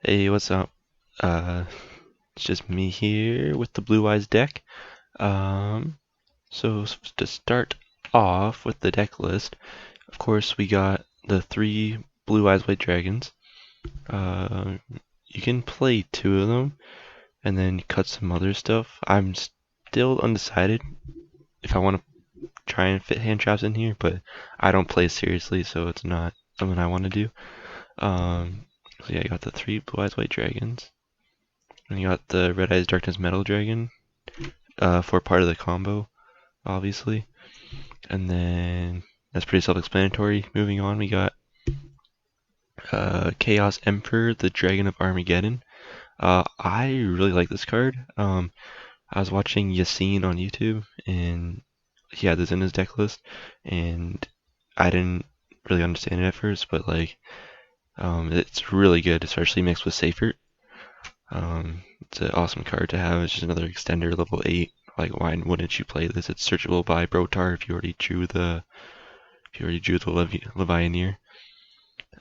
Hey, what's up? Uh, it's just me here with the Blue Eyes deck. Um, to start off with the deck list, of course we got the three Blue Eyes White Dragons. Uh, you can play two of them and then cut some other stuff. I'm still undecided if I want to try and fit hand traps in here, but I don't play seriously, so it's not something I want to do. So yeah, I got the three Blue Eyes White Dragons. And you got the Red Eyes Darkness Metal Dragon for part of the combo, obviously. And then that's pretty self-explanatory. Moving on, we got Chaos Emperor, the Dragon of Armageddon. I really like this card. I was watching Yassine on YouTube, and he had this in his deck list, and I didn't really understand it at first, but it's really good, especially mixed with Seyfert. It's an awesome card to have. It's just another extender, level 8. Like, why wouldn't you play this? It's searchable by Brotar if you already drew the Levianeer.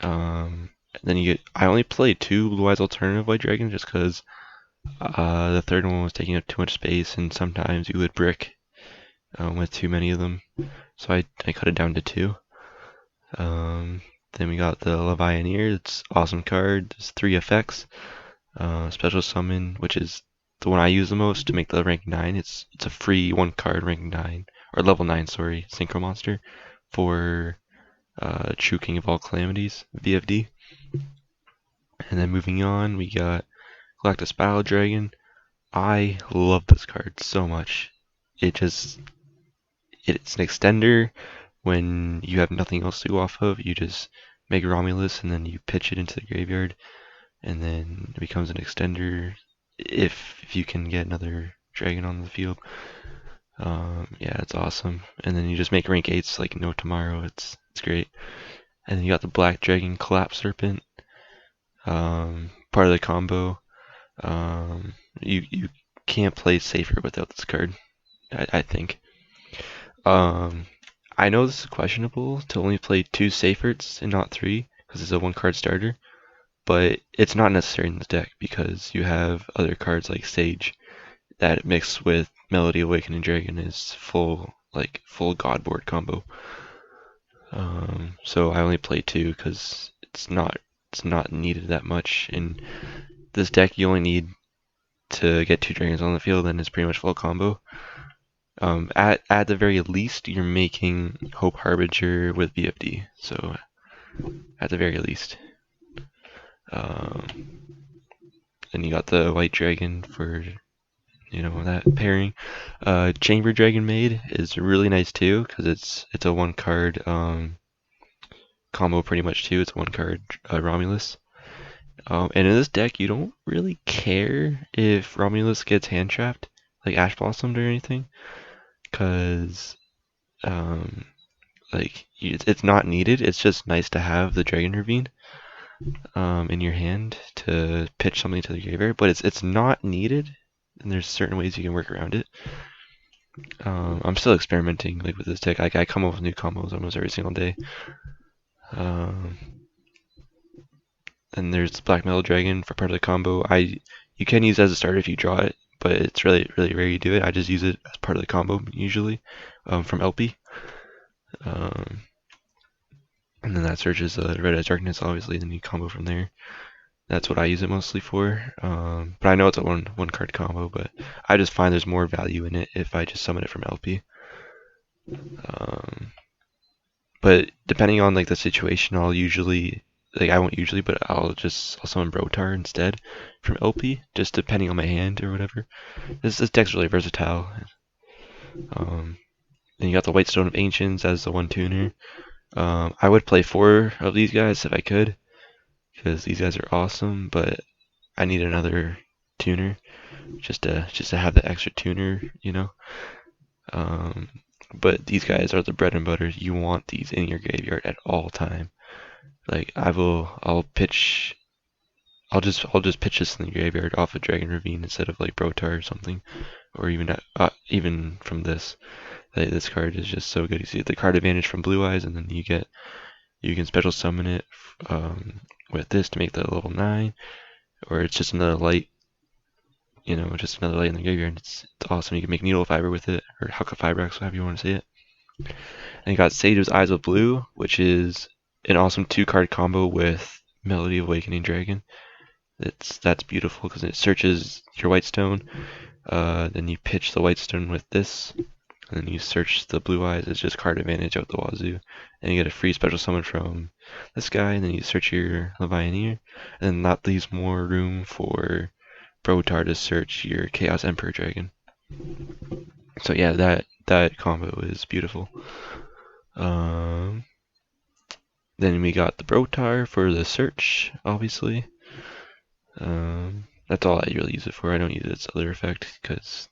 And then you get. I only played two Blue Eyes Alternative White Dragons just because the third one was taking up too much space, and sometimes you would brick with too many of them. So I cut it down to two. Then we got the Levianeer. It's an awesome card. There's three effects. Special Summon, which is the one I use the most to make the rank 9. It's a free one card rank 9, or level 9, sorry, Synchro Monster for True King of All Calamities, VFD. And then moving on, we got Galactus Bow Dragon. I love this card so much. It's an extender. When you have nothing else to go off of, you just make Romulus and then you pitch it into the graveyard, and then it becomes an extender if you can get another dragon on the field. Yeah, it's awesome. And then you just make rank 8s like no tomorrow. It's great. And then you got the Black Dragon Collapserpent, part of the combo. You can't play Seyfert without this card, I think. I know this is questionable to only play two Seyferts and not three because it's a one card starter, but it's not necessary in this deck because you have other cards like Sage that mixed with Melody Awakening Dragon is full God board combo. So I only play two because it's not needed that much. In this deck, you only need to get two dragons on the field, and it's pretty much full combo. At the very least, you're making Hope Harbinger with VFD. So at the very least. Then you got the White Dragon for that pairing. Chamber Dragonmaid is really nice too because it's a one card combo pretty much too. It's a one card Romulus. And in this deck, you don't really care if Romulus gets hand trapped, like Ash Blossomed or anything, because it's not needed. It's just nice to have the Dragon Ravine in your hand to pitch something to the graveyard, but it's not needed, and there's certain ways you can work around it. I'm still experimenting with this deck. I come up with new combos almost every single day. Then there's Black Metal Dragon for part of the combo. You can use it as a starter if you draw it, but it's really rare you do it. I just use it as part of the combo usually from LP. And then that searches Red Eyes Darkness, obviously, then you combo from there. That's what I use it mostly for. But I know it's a one card combo, but I just find there's more value in it if I just summon it from LP. But depending on the situation, I'll usually I won't usually, but I'll summon Brotar instead from LP, just depending on my hand or whatever. This deck's really versatile. Then you got the White Stone of Ancients as the one tuner. I would play 4 of these guys if I could, because these guys are awesome, but I need another tuner just to have the extra tuner, But these guys are the bread and butter. You want these in your graveyard at all time. I'll just pitch this in the graveyard off of Dragon Ravine instead of Brotar or something, or even from this. This card is just so good. You see the card advantage from Blue Eyes, and then you can special summon it with this to make the level 9. or it's just another light, just another light in the graveyard. It's awesome. You can make needle fiber with it, or Hucka Fibrax, however you want to say it. And you got Sage's Eyes of Blue, which is an awesome 2-card combo with Melody of Awakening Dragon. That's beautiful because it searches your white stone. Then you pitch the white stone with this, and then you search the blue eyes. It's just card advantage out the wazoo. And you get a free special summon from this guy, and then you search your Levianeer, and then that leaves more room for Brotar to search your Chaos Emperor Dragon. So yeah, that combo is beautiful. Then we got the Brotar for the search, obviously. That's all I really use it for. I don't use its other effect because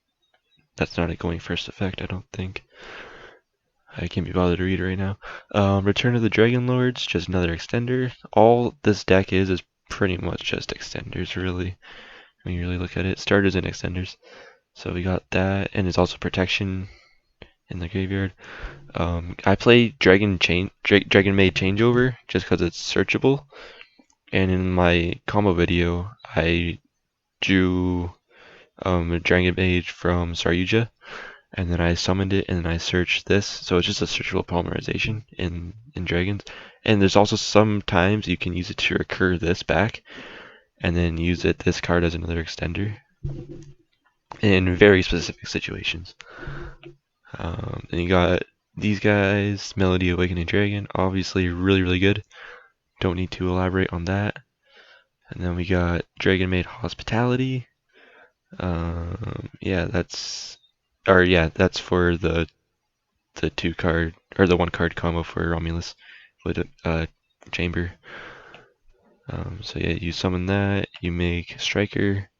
that's not a going first effect, I don't think. I can't be bothered to read it right now. Return of the Dragon Lords, just another extender. All this deck is pretty much just extenders, really. When you really look at it, starters and extenders. So we got that, and it's also protection in the graveyard. I play Dragonmaid Changeover just because it's searchable. And in my combo video, I drew a Dragonmaid from Saryuja, and then I summoned it, and then I searched this. So it's just a searchable polymerization in dragons. And there's also sometimes you can use it to recur this back, and then use this card as another extender in very specific situations. Then you got these guys, Melody Awakening Dragon, obviously really good. Don't need to elaborate on that. And then we got Dragonmaid Hospitality. That's for the 2-card or the 1-card combo for Romulus with Chamber. So yeah, you summon that, you make Striker,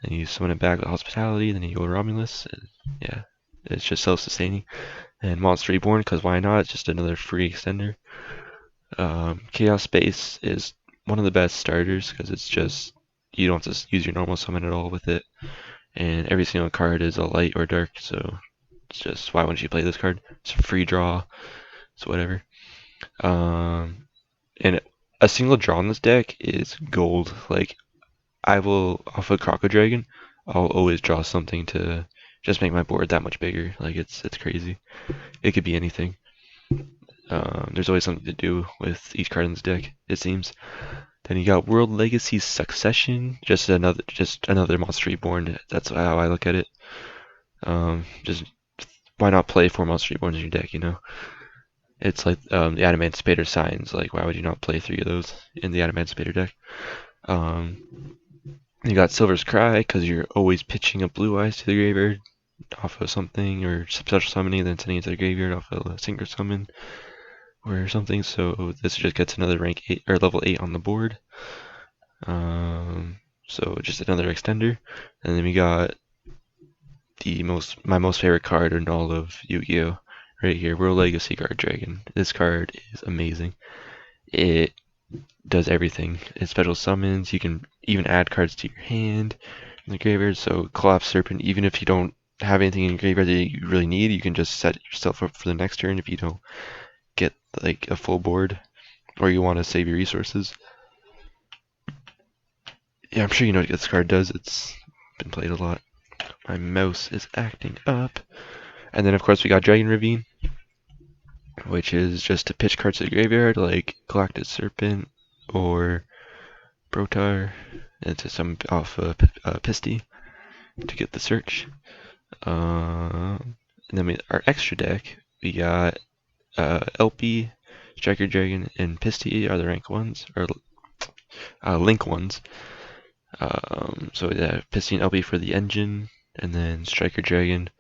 and you summon it back with Hospitality, then you go to Romulus, and yeah, it's just self-sustaining. And Monster Reborn, because why not? It's just another free extender. Chaos Space is one of the best starters because it's just, you don't have to use your normal summon at all with it. And every single card is a light or dark, so it's just, why wouldn't you play this card? It's a free draw, so whatever. And a single draw in this deck is gold. Like, I will, off a Croco Dragon, I'll always draw something to just make my board that much bigger. Like, it's crazy. It could be anything. There's always something to do with each card in this deck, it seems. Then you got World Legacy Succession, just another Monster Reborn. That's how I look at it. Just why not play 4 Monster Reborns in your deck, It's like the Adamantipator Signs. Like, why would you not play 3 of those in the Adamantipator deck? You got Silver's Cry, because you're always pitching a Blue Eyes to the graveyard off of something, or special summoning, then sending it to the graveyard off of a Synchro Summon or something. So this just gets another rank 8 or level 8 on the board. So just another extender. And then we got my most favorite card in all of Yu-Gi-Oh! Right here, World Legacy Guard Dragon. This card is amazing. It does everything. It special summons. You can even add cards to your hand in the graveyard. So Collapserpent, even if you don't have anything in your graveyard that you really need, you can just set yourself up for the next turn if you don't get like a full board or you want to save your resources. Yeah, I'm sure you know what this card does. It's been played a lot. My mouse is acting up. And then of course we got Dragon Ravine, which is just to pitch cards to the graveyard like Galactus or Brotar, and to summon off Pisty to get the search. And then our extra deck, we got LP, Striker Dragon, and Pisty are the rank ones, or link ones. So yeah, Pisty and LP for the engine, and then Striker Dragon.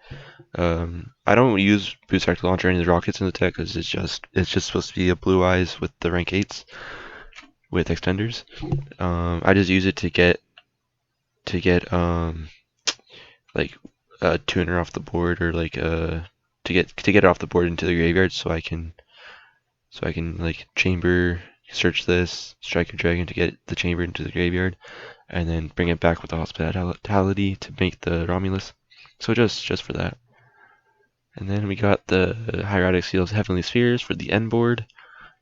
I don't use Boost Actor Launcher or any of the rockets in the deck because it's just supposed to be a Blue Eyes with the rank 8s with extenders. I just use it to get like a tuner off the board, or like to get it off the board into the graveyard, so I can like chamber, search this Striker Dragon to get the chamber into the graveyard, and then bring it back with the Hospitality to make the Romulus. So just for that. And then we got the Hieratic Seals Heavenly Spheres for the end board.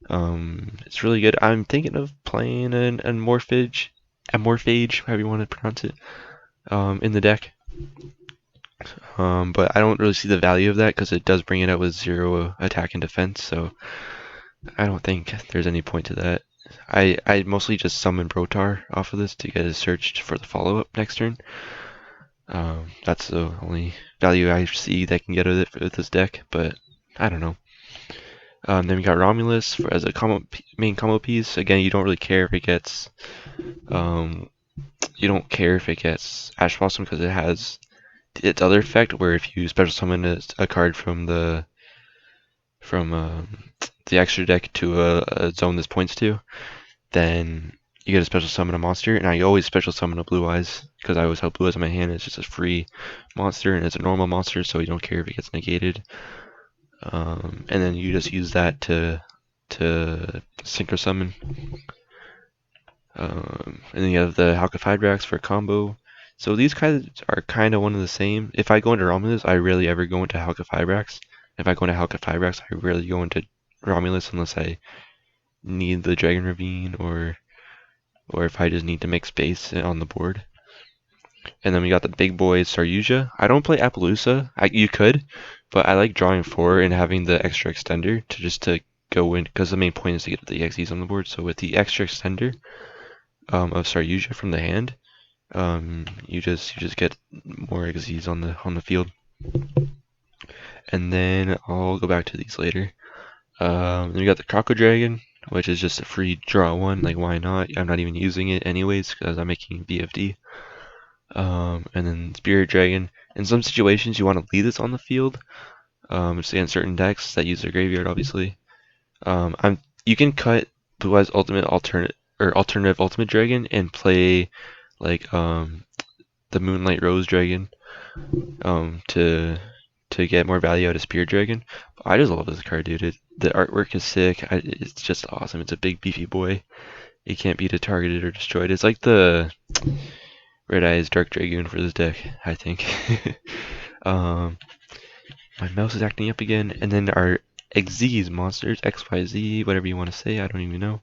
It's really good. I'm thinking of playing an Morphage Amorphage, however you want to pronounce it, in the deck. But I don't really see the value of that because it does bring it up with 0 attack and defense, so I don't think there's any point to that. I mostly just summon Brotar off of this to get a search for the follow-up next turn. That's the only value I see that can get with this deck, but I don't know. Then we got Romulus as a main combo piece. Again, you don't really care if it gets Ash Blossom because it has its other effect where if you special summon a card from the extra deck to a zone this points to, then you get a special summon a monster. And I always special summon a Blue Eyes because I always have Blue Eyes in my hand. It's just a free monster and it's a normal monster, so you don't care if it gets negated. And then you just use that to synchro summon. And then you have the Hydrax for a combo. So these guys are kind of one of the same. If I go into Romulus, I rarely ever go into Hydrax. If I go into Hydrax, I rarely go into Romulus unless I need the Dragon Ravine or if I just need to make space on the board. And then we got the big boy Saryuja. I don't play Appaloosa. You could, but I like drawing 4 and having the extra extender to go in, because the main point is to get the XYZs on the board. So with the extra extender of Saryuja from the hand, you just get more XYZs on the field. And then I'll go back to these later. Then we got the Croco Dragon, which is just a free draw 1. Like, why not? I'm not even using it anyways because I'm making VFD. And then Spirit Dragon. In some situations, you want to leave this on the field. Say in certain decks that use their graveyard, obviously. You can cut Blue Eyes alternative Ultimate Dragon and play like the Moonlight Rose Dragon to get more value out of Spirit Dragon. But I just love this card, dude. The artwork is sick. It's just awesome. It's a big beefy boy. It can't be targeted or destroyed. It's like the Red Eyes Dark Dragoon for this deck, I think. My mouse is acting up again. And then our XYZ monsters, XYZ, whatever you want to say, I don't even know.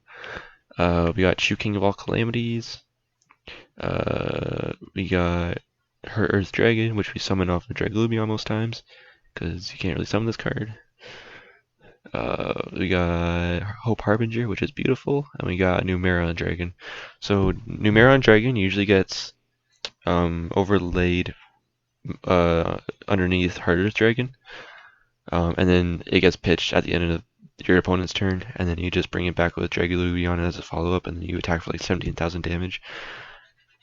We got Shu King of All Calamities. We got Her Earth Dragon, which we summon off of Draglubion most times, because you can't really summon this card. We got Hope Harbinger, which is beautiful, and we got Numeron Dragon. So Numeron Dragon usually gets overlaid underneath Heart Earth Dragon, and then it gets pitched at the end of your opponent's turn, and then you just bring it back with Draglubion as a follow-up, and then you attack for like 17,000 damage.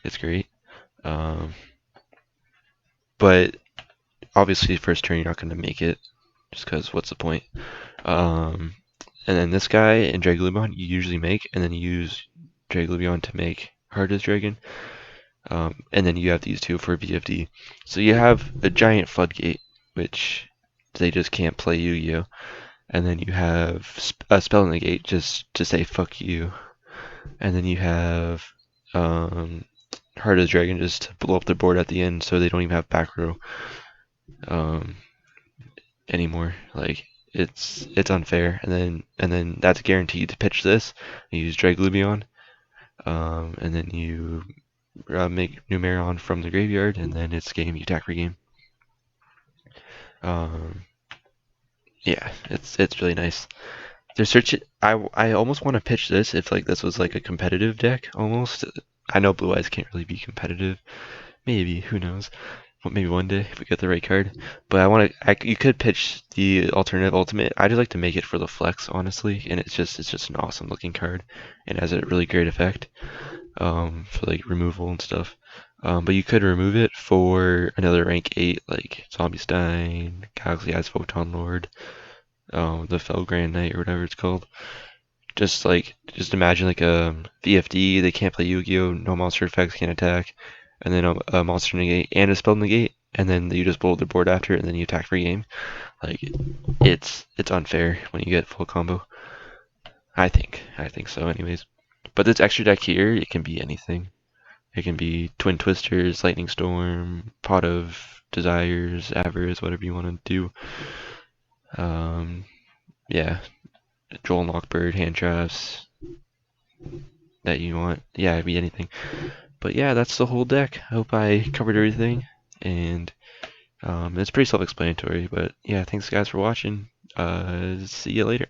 It's great. But obviously first turn you're not going to make it, just because what's the point? And then this guy in Draglubion you usually make, and then you use Draglubion to make Hardest Dragon. And then you have these two for VFD. So you have a giant floodgate, which they just can't play Yu-Gi-Oh! And then you have a spell in the gate just to say fuck you. And then you have Hardest Dragon just to blow up the board at the end so they don't even have back row anymore. Like, it's unfair. And then that's guaranteed to pitch this. You use Draglubion. And then you make Numeron from the graveyard, and then it's game, you attack for game. Yeah, it's really nice. I almost want to pitch this if like this was like a competitive deck almost. I know Blue Eyes can't really be competitive. Maybe, who knows? Well, maybe one day if we get the right card. But you could pitch the alternative ultimate. I just like to make it for the flex, honestly, and it's just an awesome looking card and has a really great effect for like removal and stuff. But you could remove it for another rank 8 like Zombie Stein, Galaxy Eyes Photon Lord, the Fell Grand Knight or whatever it's called. Just imagine like a VFD, they can't play Yu-Gi-Oh! No monster effects, can't attack, and then a monster negate and a spell negate, and then you just blow the board after it, and then you attack for game. Like, it's unfair when you get full combo. I think so anyways. But this extra deck here, it can be anything. It can be Twin Twisters, Lightning Storm, Pot of Desires, Avarice, whatever you want to do. Yeah, Joel Knockbird, Hand Traps, that you want. Yeah, it'd be anything. But yeah, that's the whole deck. I hope I covered everything, and it's pretty self-explanatory. But yeah, thanks guys for watching. See you later.